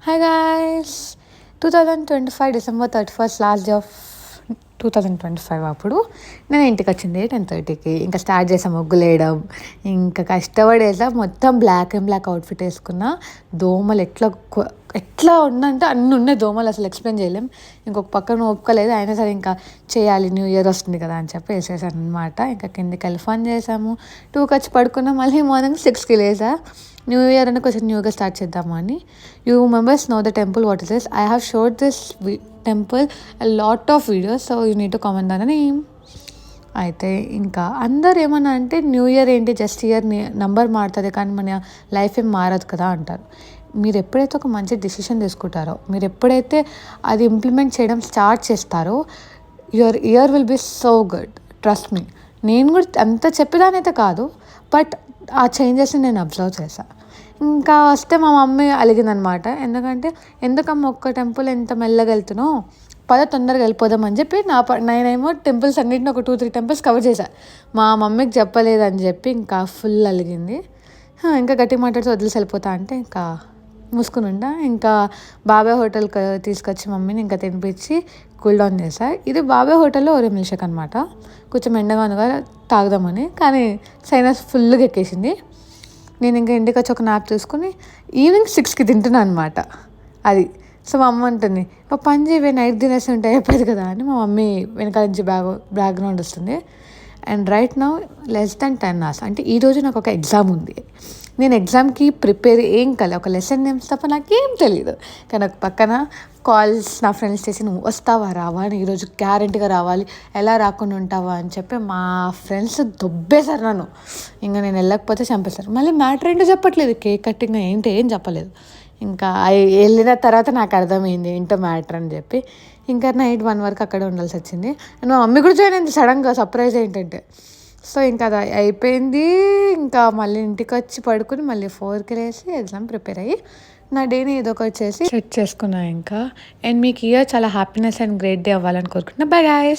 Hi guys 2025 December 31 last day of 2025 అప్పుడు నేను ఇంటికి వచ్చింది 10:30కి. ఇంకా స్టార్ట్ చేసాం ముగ్గులేయడం. ఇంకా కష్టపడేసా మొత్తం బ్లాక్ అండ్ బ్లాక్ అవుట్ఫిట్ వేసుకున్నా. దోమలు ఎట్లా ఉందంటే అన్నీ ఉన్నాయి దోమలు, అసలు ఎక్స్ప్లెయిన్ చేయలేం. ఇంకొక పక్కన ఒప్పుకోలేదు, అయినా సరే ఇంకా చేయాలి, న్యూ ఇయర్ వస్తుంది కదా అని చెప్పి వేసేసాను అనమాట. ఇంకా కిందకి వెళ్ళి ఫన్ చేసాము. 2కి వచ్చి పడుకున్నా, మళ్ళీ మార్నింగ్ 6కి లేసా. న్యూ ఇయర్ అని కొంచెం న్యూగా స్టార్ట్ చేద్దాము అని. You members know the temple what is this. I have showed this temple a lot of videos, so you need to comment on the name. అయితే ఇంకా అందరు ఏమన్నా అంటే న్యూ ఇయర్ ఏంటి, జస్ట్ ఇయర్ నంబర్ మారుతుంది కానీ మన లైఫ్ ఏం మారదు కదా అంటారు. మీరు ఎప్పుడైతే ఒక మంచి డెసిషన్ తీసుకుంటారో, మీరు ఎప్పుడైతే అది ఇంప్లిమెంట్ చేయడం స్టార్ట్ చేస్తారో, your year will be so good, trust me. నేను కూడా అంత చెప్పేదానైతే కాదు, బట్ ఆ చేంజెస్ని నేను అబ్జర్వ్ చేశాను. ఇంకా వస్తే మా మమ్మీ అలిగిందనమాట. ఎందుకమ్మ ఒక్క టెంపుల్ ఎంత మెల్లగా వెళ్తున్నావు, తొందరగా వెళ్ళిపోదామని చెప్పి నేనేమో టెంపుల్స్ అన్నింటిని ఒక 2-3 టెంపుల్స్ కవర్ చేశాను. మా మమ్మీకి చెప్పలేదని చెప్పి ఇంకా ఫుల్ అలిగింది. ఇంకా గట్టి మాట్లాడితే వదిలేసి వెళ్ళిపోతా అంటే ఇంకా మూసుకుని ఉంటా. ఇంకా బాబాయ్ హోటల్కి తీసుకొచ్చి మమ్మీని ఇంకా తినిపించి కూల్ డౌన్ చేశా. ఇది బాబాయ్ హోటల్లో ఒరే మిల్షేక్ అనమాట. కొంచెం ఎండగా ఉండగా తాగుదామని, కానీ సైనస్ ఫుల్గా ఎక్కేసింది. నేను ఇంకా ఇంటికి వచ్చి ఒక నాప్ తీసుకుని ఈవినింగ్ 6కి తింటున్నాను అనమాట. అది సో మా అమ్మ అంటుంది, ఒక పని చేయవే, నైట్ తినేసి ఉంటే అయిపోయింది కదా అని. మా మమ్మీ వెనకాల నుంచి బ్యాక్గ్రౌండ్ వస్తుంది. And right now less than 10 hours, అంటే ఈరోజు నాకు ఒక ఎగ్జామ్ ఉంది. నేను ఎగ్జామ్కి ప్రిపేర్ ఏం కాలే, ఒక లెసన్ నేమ్స్ తప్ప నాకేం తెలియదు. కానీ ఒక పక్కన కాల్స్ నా ఫ్రెండ్స్ చేసి, నువ్వు వస్తావా రావా అని, ఈరోజు గ్యారెంటీగా రావాలి, ఎలా రాకుండా ఉంటావా అని చెప్పి మా ఫ్రెండ్స్ దొబ్బేశారు నన్ను. ఇంకా నేను వెళ్ళకపోతే చంపేశారు. మళ్ళీ మ్యాటర్ ఏంటో చెప్పట్లేదు, కేక్ కట్టింగ్ ఏంటి ఏం చెప్పలేదు. ఇంకా వెళ్ళిన తర్వాత నాకు అర్థమైంది ఏంటో మ్యాటర్ అని చెప్పి. ఇంకా నైట్ 1 వరకు అక్కడే ఉండాల్సి వచ్చింది. అండ్ మా మమ్మీ కూడా జాయిన్ అయింది సడన్గా. సర్ప్రైజ్ ఏంటంటే, సో ఇంకా అది అయిపోయింది. ఇంకా మళ్ళీ ఇంటికి వచ్చి పడుకుని మళ్ళీ 4కి లేసి ఎగ్జామ్ ప్రిపేర్ అయ్యి నా డేని ఏదో ఒకటి చేసి సెట్ చేసుకున్నా ఇంకా. అండ్ మీకు ఇయర్ చాలా హ్యాపీనెస్ అండ్ గ్రేట్ డే అవ్వాలని కోరుకుంటున్నా. Bye guys.